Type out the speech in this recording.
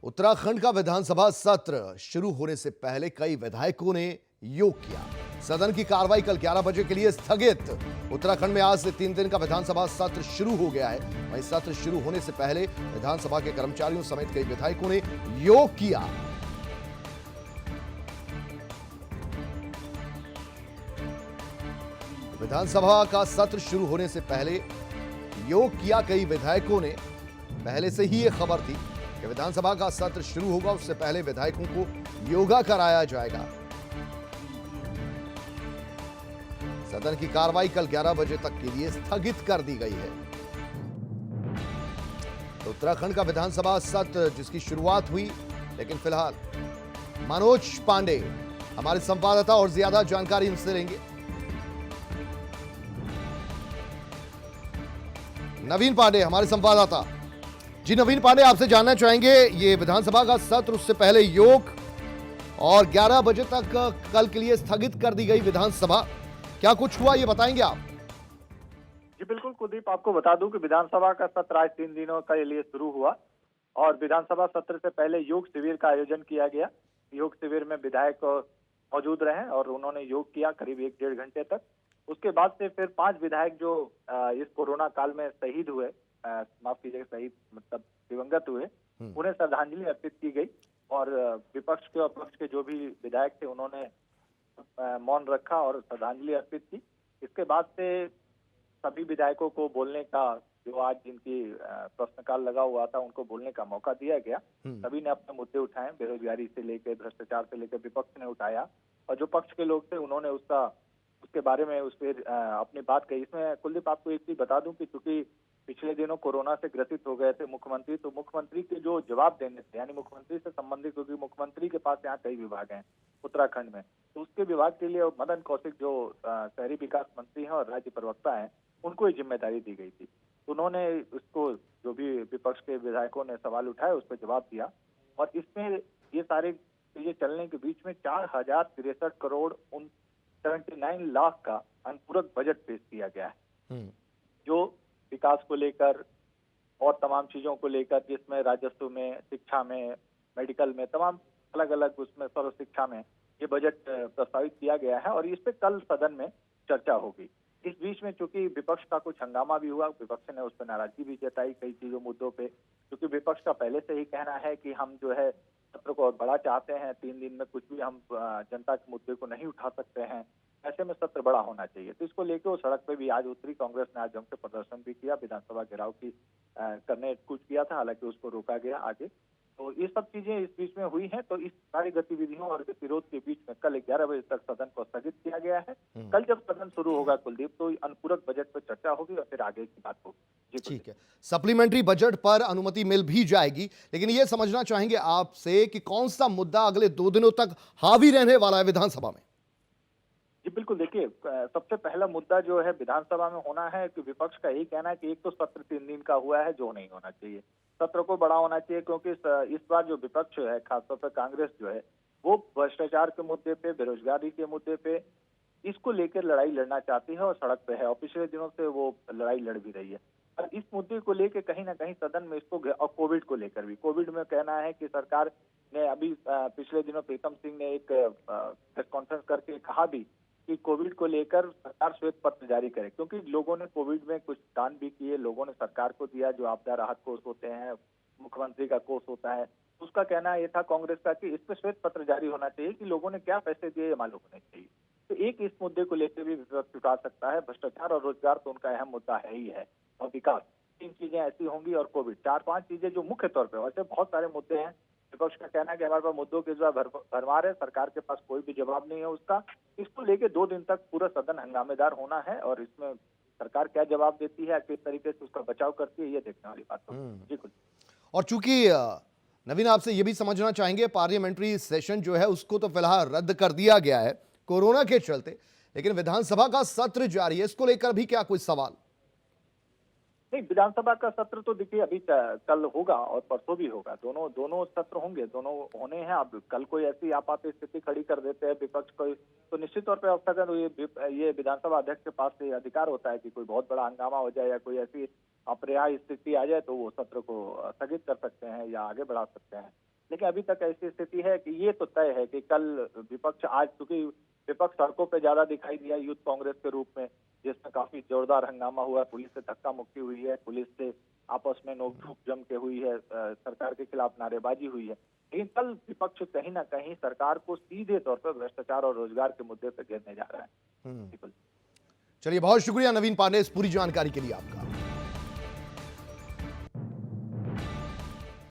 उत्तराखंड का विधानसभा सत्र शुरू होने से पहले कई विधायकों ने योग किया। सदन की कार्रवाई कल 11 बजे के लिए स्थगित। उत्तराखंड में आज से 3 दिन का विधानसभा सत्र शुरू हो गया है। वहीं सत्र शुरू होने से पहले विधानसभा के कर्मचारियों समेत कई विधायकों ने योग किया। विधानसभा का सत्र शुरू होने से पहले योग किया कई विधायकों ने। पहले से ही यह खबर थी कि विधानसभा का सत्र शुरू होगा, उससे पहले विधायकों को योगा कराया जाएगा। सदन की कार्रवाई कल 11 बजे तक के लिए स्थगित कर दी गई है। तो उत्तराखंड का विधानसभा सत्र जिसकी शुरुआत हुई, लेकिन फिलहाल मनोज पांडे हमारे संवाददाता और ज्यादा जानकारी इनसे लेंगे। नवीन पांडे हमारे संवाददाता। जी नवीन पांडे, आपसे जानना चाहेंगे ये विधानसभा का सत्र, उससे पहले योग और 11 बजे तक कल के लिए स्थगित कर दी गई विधानसभा, क्या कुछ हुआ ये बताएंगे आप? जी बिल्कुल कुलदीप, आपको बता दूं कि विधानसभा का सत्र आज 3 दिनों के लिए शुरू हुआ और विधानसभा सत्र से पहले योग शिविर का आयोजन किया गया। योग शिविर में विधायक मौजूद रहे और उन्होंने योग किया करीब 1-1.5 घंटे तक। उसके बाद से फिर 5 विधायक जो इस कोरोना काल में शहीद हुए, माफ कीजिएगा, शहीद मतलब दिवंगत हुए, उन्हें श्रद्धांजलि अर्पित की गई और विपक्ष के और पक्ष के जो भी विधायक थे उन्होंने मौन रखा और श्रद्धांजलि अर्पित की। इसके बाद से सभी विधायकों को बोलने का, जो आज जिनकी प्रश्नकाल लगा हुआ था, उनको बोलने का मौका दिया गया। सभी ने अपने मुद्दे उठाए, बेरोजगारी से लेकर भ्रष्टाचार से लेकर विपक्ष ने उठाया और जो पक्ष के लोग थे उन्होंने उसके बारे में उस पर अपनी बात कही। इसमें कुलदीप आपको एक चीज बता दूं कि चूंकि पिछले दिनों कोरोना से ग्रसित हो गए थे मुख्यमंत्री, तो मुख्यमंत्री के जो जवाब देने थे, यानी मुख्यमंत्री से संबंधित, क्योंकि मुख्यमंत्री के पास यहाँ कई विभाग हैं उत्तराखंड में, तो उसके विभाग के लिए मदन कौशिक जो शहरी विकास मंत्री हैं और राज्य प्रवक्ता हैं, उनको ये जिम्मेदारी दी गई थी। उन्होंने उसको, जो भी विपक्ष के विधायकों ने सवाल उठाए, उस पर जवाब दिया और इसमें ये सारी चीजें चलने के बीच में 4063 करोड़ 79 लाख का अनुपूरक बजट पेश किया गया है, जो विकास को लेकर और तमाम चीजों को लेकर, जिसमें राजस्व में, शिक्षा में, मेडिकल में, तमाम अलग अलग, उसमें सर्व शिक्षा में ये बजट प्रस्तावित किया गया है और इस पे कल सदन में चर्चा होगी। इस बीच में चूंकि विपक्ष का कुछ हंगामा भी हुआ, विपक्ष ने उस पर नाराजगी भी जताई कई चीजों मुद्दों पे, क्योंकि विपक्ष का पहले से ही कहना है कि हम जो है सत्र को और बड़ा चाहते हैं, 3 दिन में कुछ भी हम जनता के मुद्दे को नहीं उठा सकते हैं, ऐसे में सत्र बड़ा होना चाहिए। तो इसको लेकर वो सड़क पे भी आज उतरी। कांग्रेस ने आज जमकर प्रदर्शन भी किया, विधानसभा घेराव की करने कुछ किया था, हालांकि उसको रोका गया आगे। तो ये सब चीजें इस बीच में हुई हैं। तो इस सारी गतिविधियों और विरोध के बीच में कल 11 बजे तक सदन को स्थगित किया गया है। कल जब सदन शुरू होगा कुलदीप, तो अनुपूरक बजट पर चर्चा होगी और फिर आगे की बात होगी। ठीक है, सप्लीमेंट्री बजट पर अनुमति मिल भी जाएगी, लेकिन यह समझना चाहेंगे आपसे कि कौन सा मुद्दा अगले 2 दिनों तक हावी रहने वाला है विधानसभा में? जी बिल्कुल, देखिए सबसे पहला मुद्दा जो है विधानसभा में होना है कि विपक्ष का यही कहना है कि एक तो सत्र 3 दिन का हुआ है, जो नहीं होना चाहिए, सत्र को बड़ा होना चाहिए, क्योंकि इस बार जो विपक्ष है, खासतौर पर कांग्रेस जो है, वो भ्रष्टाचार के मुद्दे पे, बेरोजगारी के मुद्दे पे, इसको लेकर लड़ाई लड़ना चाहती है और सड़क पे है और पिछले दिनों से वो लड़ाई लड़ भी रही है। और इस मुद्दे को लेकर कहीं ना कहीं सदन में इसको, और कोविड को लेकर भी, कोविड में कहना है कि सरकार ने अभी पिछले दिनों प्रीतम सिंह ने एक प्रेस कॉन्फ्रेंस करके कहा भी कि कोविड को लेकर सरकार श्वेत पत्र जारी करे, क्योंकि लोगों ने कोविड में कुछ दान भी किए, लोगों ने सरकार को दिया, जो आपदा राहत कोष होते हैं, मुख्यमंत्री का कोष होता है, उसका कहना ये था कांग्रेस का कि इस पर श्वेत पत्र जारी होना चाहिए कि लोगों ने क्या पैसे दिए, ये मालूम होना चाहिए। तो एक इस मुद्दे को लेकर भी विपक्ष उठा सकता है। भ्रष्टाचार और रोजगार तो उनका अहम मुद्दा है ही है, और विकास, 3 चीजें ऐसी होंगी, और कोविड, 4-5 चीजें जो मुख्य तौर पर, वैसे बहुत सारे मुद्दे हैं। विपक्ष का कहना है कि हमारे पास मुद्दों की जो भरमार है, सरकार के पास कोई भी जवाब नहीं है उसका। इसको लेके 2 दिन तक पूरा सदन हंगामेदार होना है और इसमें सरकार क्या जवाब देती है, किस तरीके से उसका बचाव करती है, ये देखने वाली बात होगी। जी कुछ। और चूंकि नवीन, आपसे यह भी समझना चाहेंगे, पार्लियामेंट्री सेशन जो है उसको तो फिलहाल रद्द कर दिया गया है कोरोना के चलते, लेकिन विधानसभा का सत्र जारी है, इसको लेकर भी क्या कोई सवाल? नहीं, विधानसभा का सत्र तो देखिए अभी कल होगा और परसों भी होगा, दोनों सत्र होंगे, दोनों होने हैं। अब कल कोई ऐसी आपात स्थिति खड़ी कर देते हैं विपक्ष को, तो निश्चित तौर पर अवसर ये विधानसभा अध्यक्ष के पास से अधिकार होता है कि कोई बहुत बड़ा हंगामा हो जाए या कोई ऐसी अप्रिय स्थिति आ जाए तो वो सत्र को स्थगित कर सकते हैं या आगे बढ़ा सकते हैं। लेकिन अभी तक ऐसी स्थिति है कि ये तो तय है कि कल विपक्ष, आज चूंकि विपक्ष सड़कों पे ज्यादा दिखाई दिया यूथ कांग्रेस के रूप में, जिसमें काफी जोरदार हंगामा हुआ, पुलिस से धक्का मुक्की हुई है, पुलिस से आपस में नोकझोंक जम के हुई है, सरकार के खिलाफ नारेबाजी हुई है। लेकिन कल विपक्ष कहीं ना कहीं सरकार को सीधे तौर पर भ्रष्टाचार और रोजगार के मुद्दे पर घेरने जा रहा है। बिल्कुल। चलिए, बहुत शुक्रिया नवीन पांडे इस पूरी जानकारी के लिए आपका।